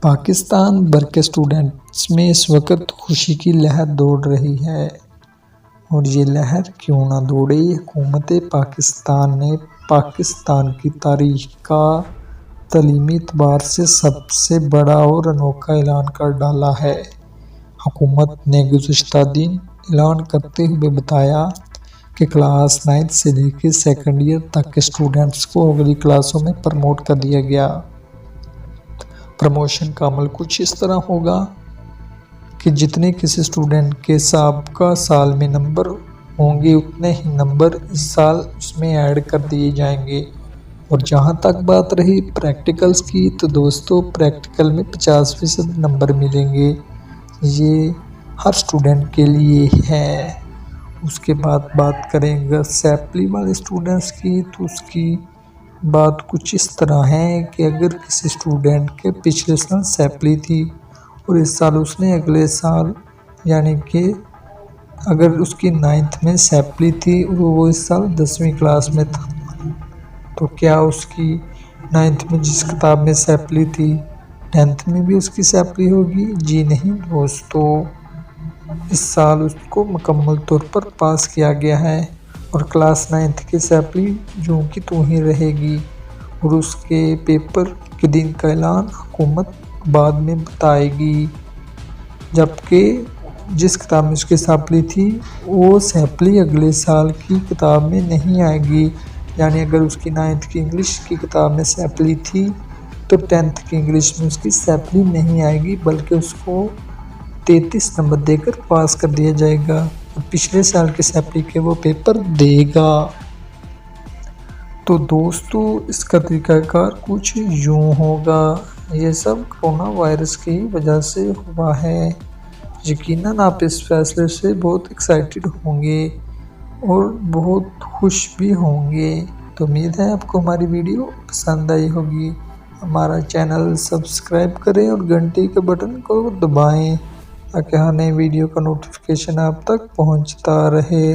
पाकिस्तान भर के स्टूडेंट्स में इस वक्त खुशी की लहर दौड़ रही है। और ये लहर क्यों ना दौड़े, हुकूमत पाकिस्तान ने पाकिस्तान की तारीख का तालीमी एतबार से सबसे बड़ा और अनोखा ऐलान कर डाला है। हुकूमत ने गुज़िश्ता दिन ऐलान करते हुए बताया कि क्लास 9 से लेकर सेकंड ईयर तक के स्टूडेंट्स को अगली क्लासों में प्रमोट कर दिया गया। प्रमोशन का अमल कुछ इस तरह होगा कि जितने किसी स्टूडेंट के साबिक़ा साल में नंबर होंगे उतने ही नंबर इस साल उसमें ऐड कर दिए जाएंगे। और जहाँ तक बात रही प्रैक्टिकल्स की, तो दोस्तों प्रैक्टिकल में 50% नंबर मिलेंगे। ये हर स्टूडेंट के लिए है। उसके बाद बात करेंगे सैपली वाले स्टूडेंट्स की, तो उसकी बात कुछ इस तरह है कि अगर किसी स्टूडेंट के पिछले साल सैपली थी और इस साल उसने अगले साल यानी कि अगर उसकी 9th में सैपली थी और वो इस साल 10वीं क्लास में था, तो क्या उसकी 9th में जिस किताब में सैपली थी 10th में भी उसकी सैपली होगी? जी नहीं दोस्तों, इस साल उसको मुकम्मल तौर पर पास किया गया है और क्लास 9th की सैपली जो कि तू ही रहेगी। और उसके पेपर के दिन का ऐलान हुकूमत बाद में बताएगी। जबकि जिस किताब में उसकी सैपली थी वो सैपली अगले साल की किताब में नहीं आएगी। यानी अगर उसकी 9th की इंग्लिश की किताब में सैपली थी तो 10th की इंग्लिश में उसकी सैपली नहीं आएगी, बल्कि उसको 33 नंबर देकर पास कर दिया जाएगा और पिछले साल के सैपली के वो पेपर देगा। तो दोस्तों इसका तरीक़ाकार कुछ यूँ होगा। ये सब कोरोना वायरस की वजह से हुआ है। यकीनन आप इस फैसले से बहुत एक्साइटेड होंगे और बहुत खुश भी होंगे। तो उम्मीद है आपको हमारी वीडियो पसंद आई होगी। हमारा चैनल सब्सक्राइब करें और घंटी के बटन को दबाएं ताकि हर नई वीडियो का नोटिफिकेशन आप तक पहुंचता रहे।